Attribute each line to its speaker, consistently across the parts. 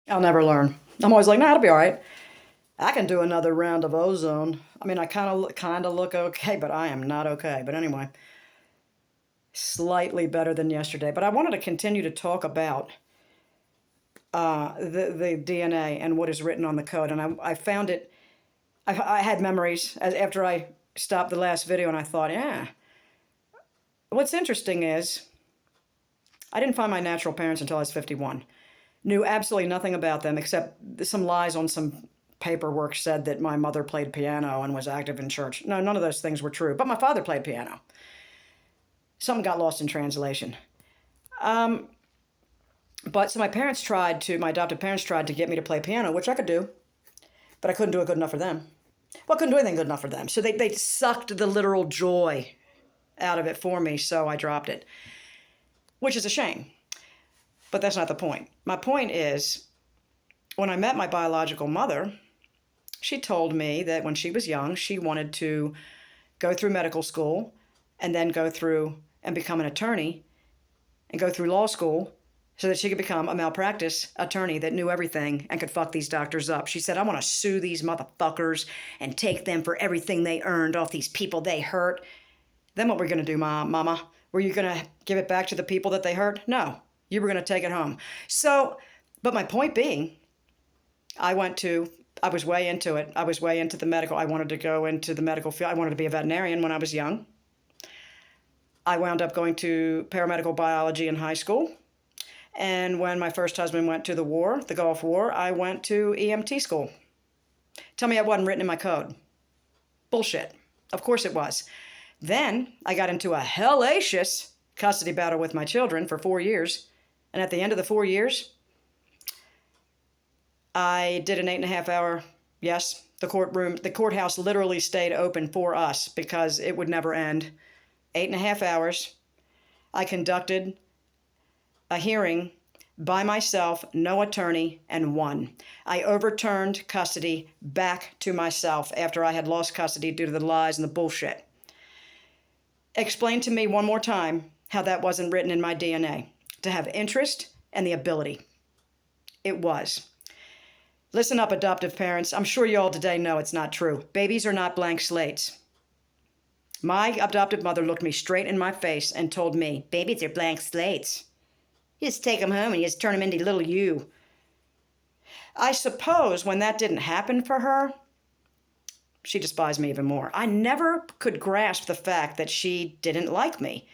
Speaker 1: I'll never learn. I'm always like, nah, it'll be all right. I can do another round of ozone. I mean, I kind of look okay, but I am not okay. But anyway, slightly better than yesterday. But I wanted to continue to talk about the DNA and what is written on the code. And I found it, I had memories after I stopped the last video and I thought, yeah. What's interesting is I didn't find my natural parents until I was 51. Knew absolutely nothing about them except some lies on some paperwork said that my mother played piano and was active in church. No, none of those things were true. But my father played piano. Something got lost in translation. But so my adopted parents tried to get me to play piano, which I could do, but I couldn't do it good enough for them. Well, I couldn't do anything good enough for them. So they sucked the literal joy out of it for me, so I dropped it, which is a shame. But that's not the point. My point is, when I met my biological mother, she told me that when she was young, she wanted to go through medical school and then go through and become an attorney and go through law school so that she could become a malpractice attorney that knew everything and could fuck these doctors up. She said, I want to sue these motherfuckers and take them for everything they earned off these people they hurt. Then what we're going to do, Mama? Were you going to give it back to the people that they hurt? No. You were going to take it home. So, but my point being, I was way into it. I was way into the medical. I wanted to go into the medical field. I wanted to be a veterinarian when I was young. I wound up going to paramedical biology in high school. And when my first husband went to the war, the Gulf War, I went to EMT school. Tell me it wasn't written in my code. Bullshit. Of course it was. Then I got into a hellacious custody battle with my children for 4 years. And at the end of the 4 years, I did an 8.5 hour, yes, the courthouse literally stayed open for us because it would never end. 8.5 hours. I conducted a hearing by myself, no attorney, and won. I overturned custody back to myself after I had lost custody due to the lies and the bullshit. Explain to me one more time how that wasn't written in my DNA. To have interest and the ability. It was. Listen up, adoptive parents. I'm sure you all today know it's not true. Babies are not blank slates. My adoptive mother looked me straight in my face and told me, babies are blank slates. You just take them home and you just turn them into little you. I suppose when that didn't happen for her, she despised me even more. I never could grasp the fact that she didn't like me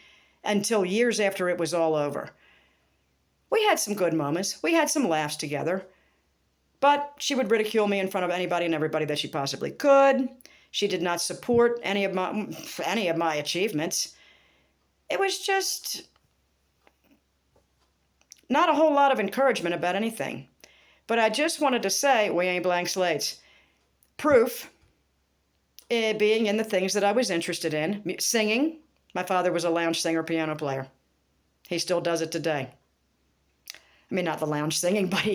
Speaker 1: until years after it was all over. We had some good moments. We had some laughs together. But she would ridicule me in front of anybody and everybody that she possibly could. She did not support any of my achievements. It was just not a whole lot of encouragement about anything. But I just wanted to say, we ain't blank slates. Proof being in the things that I was interested in. Singing. My father was a lounge singer, piano player. He still does it today. I mean, not the lounge singing, but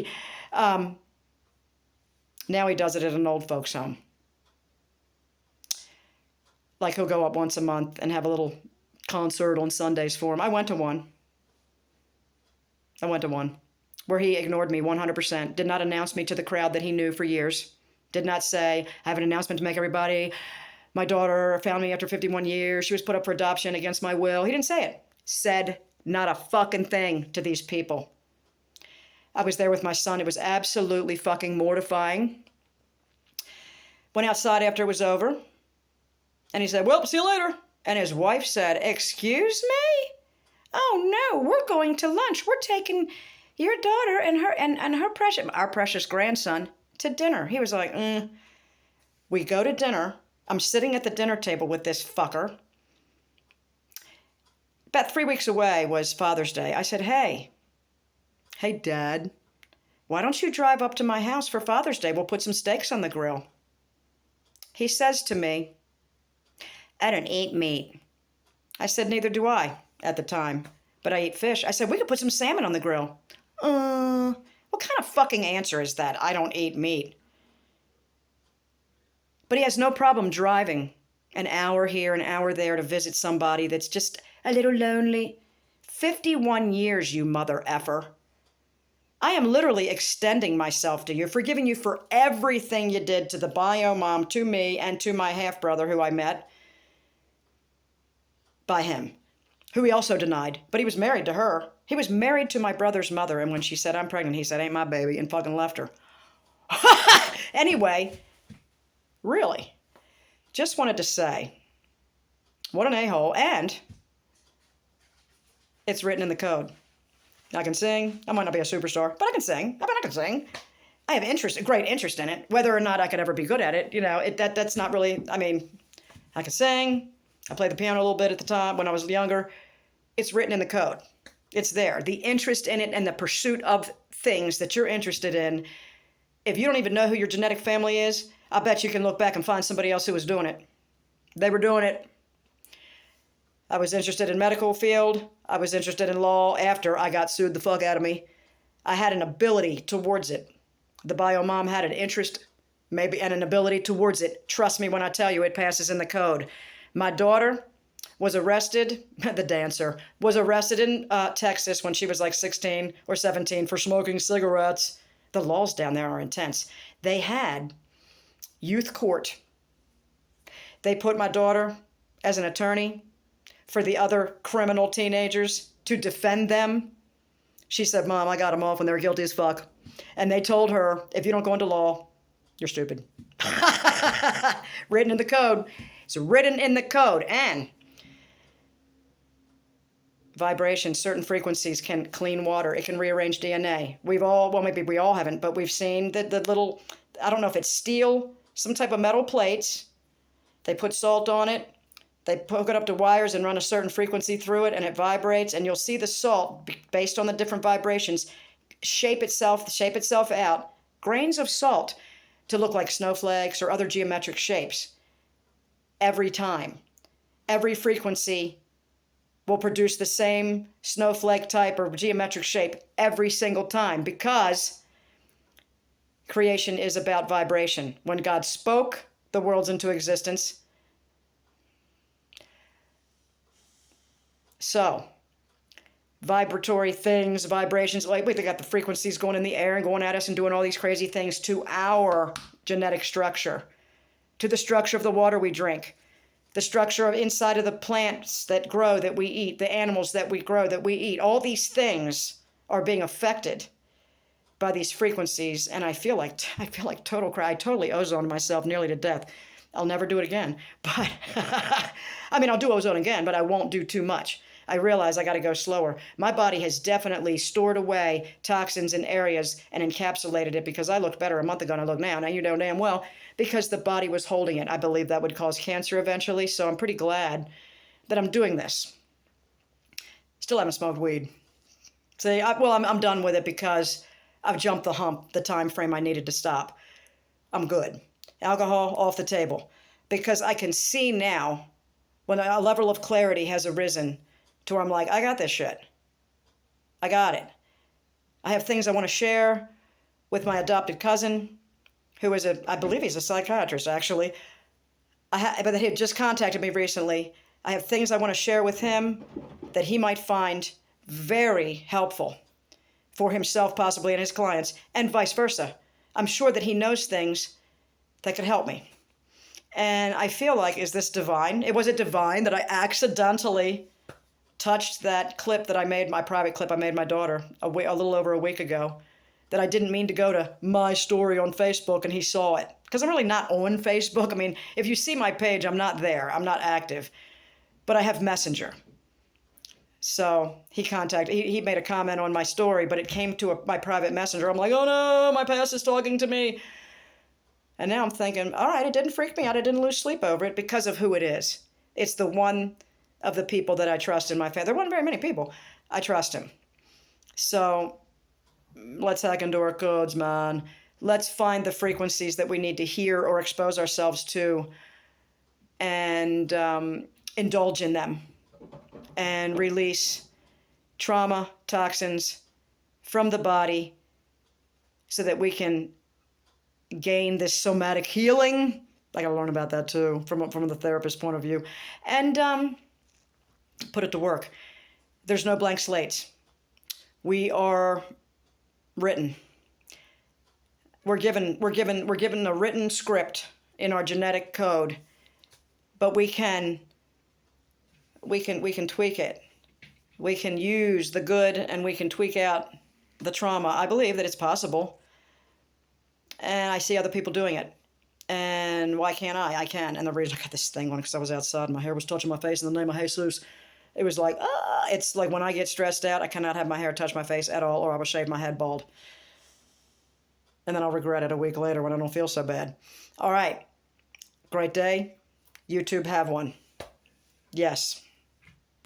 Speaker 1: now he does it at an old folks' home. Like he'll go up once a month and have a little concert on Sundays for him. I went to one where he ignored me 100%, did not announce me to the crowd that he knew for years, did not say, I have an announcement to make everybody. My daughter found me after 51 years. She was put up for adoption against my will. He didn't say it. Said not a fucking thing to these people. I was there with my son. It was absolutely fucking mortifying. Went outside after it was over. And he said, well, see you later. And his wife said, excuse me? Oh, no, we're going to lunch. We're taking your daughter and our precious grandson to dinner. He was like, We go to dinner. I'm sitting at the dinner table with this fucker. About 3 weeks away was Father's Day. I said, hey, Dad, why don't you drive up to my house for Father's Day? We'll put some steaks on the grill. He says to me, I don't eat meat. I said, neither do I at the time, but I eat fish. I said, we could put some salmon on the grill. What kind of fucking answer is that? I don't eat meat. But he has no problem driving an hour here, an hour there to visit somebody that's just a little lonely. 51 years, you mother effer. I am literally extending myself to you, forgiving you for everything you did to the bio mom, to me, and to my half-brother who I met by him, who he also denied, but he was married to her. He was married to my brother's mother, and when she said, I'm pregnant, he said, ain't my baby, and fucking left her. Anyway, really, just wanted to say, what an a-hole, and it's written in the code. I can sing. I might not be a superstar, but I can sing. I can sing. I have interest, great interest in it. Whether or not I could ever be good at it, that's not really, I can sing. I played the piano a little bit at the time when I was younger. It's written in the code. It's there. The interest in it and the pursuit of things that you're interested in. If you don't even know who your genetic family is, I bet you can look back and find somebody else who was doing it. They were doing it. I was interested in medical field. I was interested in law after I got sued the fuck out of me. I had an ability towards it. The bio mom had an interest, maybe, and an ability towards it. Trust me when I tell you it passes in the code. My daughter was arrested, the dancer, was arrested in Texas when she was like 16 or 17 for smoking cigarettes. The laws down there are intense. They had youth court. They put my daughter as an attorney for the other criminal teenagers to defend them. She said, Mom, I got them off when they were guilty as fuck. And they told her, if you don't go into law, you're stupid. Written in the code. It's written in the code. And vibrations, certain frequencies can clean water. It can rearrange DNA. Maybe we all haven't, but we've seen the little, I don't know if it's steel, some type of metal plates. They put salt on it. They hook it up to wires and run a certain frequency through it, and it vibrates, and you'll see the salt, based on the different vibrations, shape itself out, grains of salt, to look like snowflakes or other geometric shapes. Every time. Every frequency will produce the same snowflake type or geometric shape every single time, because creation is about vibration. When God spoke the worlds into existence, so, vibratory things, vibrations, like we got the frequencies going in the air and going at us and doing all these crazy things to our genetic structure, to the structure of the water we drink, the structure of inside of the plants that grow, that we eat, the animals that we grow, that we eat. All these things are being affected by these frequencies, and I feel like total crap. I totally ozoned myself nearly to death. I'll never do it again. But, I'll do ozone again, but I won't do too much. I realize I got to go slower. My body has definitely stored away toxins in areas and encapsulated it, because I looked better a month ago than I look now. Now you know damn well, because the body was holding it. I believe that would cause cancer eventually, so I'm pretty glad that I'm doing this. Still haven't smoked weed. See, I'm done with it because I've jumped the hump, the time frame I needed to stop. I'm good. Alcohol off the table, because I can see now when a level of clarity has arisen to where I'm like, I got this shit. I got it. I have things I want to share with my adopted cousin, who is I believe he's a psychiatrist, actually. But he had just contacted me recently. I have things I want to share with him that he might find very helpful for himself, possibly, and his clients, and vice versa. I'm sure that he knows things that could help me. And I feel like, is this divine? Was it divine that I accidentally touched that clip that I made, my private clip I made my daughter a little over a week ago, that I didn't mean to go to my story on Facebook and he saw it? Because I'm really not on Facebook. If you see my page, I'm not there. I'm not active. But I have Messenger. So he made a comment on my story, but it came to my private messenger. I'm like, oh no, my past is talking to me. And now I'm thinking, all right, it didn't freak me out. I didn't lose sleep over it because of who it is. It's the one of the people that I trust in my family. There weren't very many people. I trust him. So let's hack into our codes, man. Let's find the frequencies that we need to hear or expose ourselves to, and indulge in them and release trauma, toxins from the body so that we can gain this somatic healing. I got to learn about that too from the therapist point of view, and put it to work. There's no blank slates. We are written. We're given a written script in our genetic code, but we can tweak it. We can use the good and we can tweak out the trauma. I believe that it's possible. And I see other people doing it. And why can't I? I can. And the reason I got this thing on because I was outside and my hair was touching my face in the name of Jesus. It was like, it's like when I get stressed out, I cannot have my hair touch my face at all, or I will shave my head bald. And then I'll regret it a week later when I don't feel so bad. All right. Great day. YouTube, have one. Yes.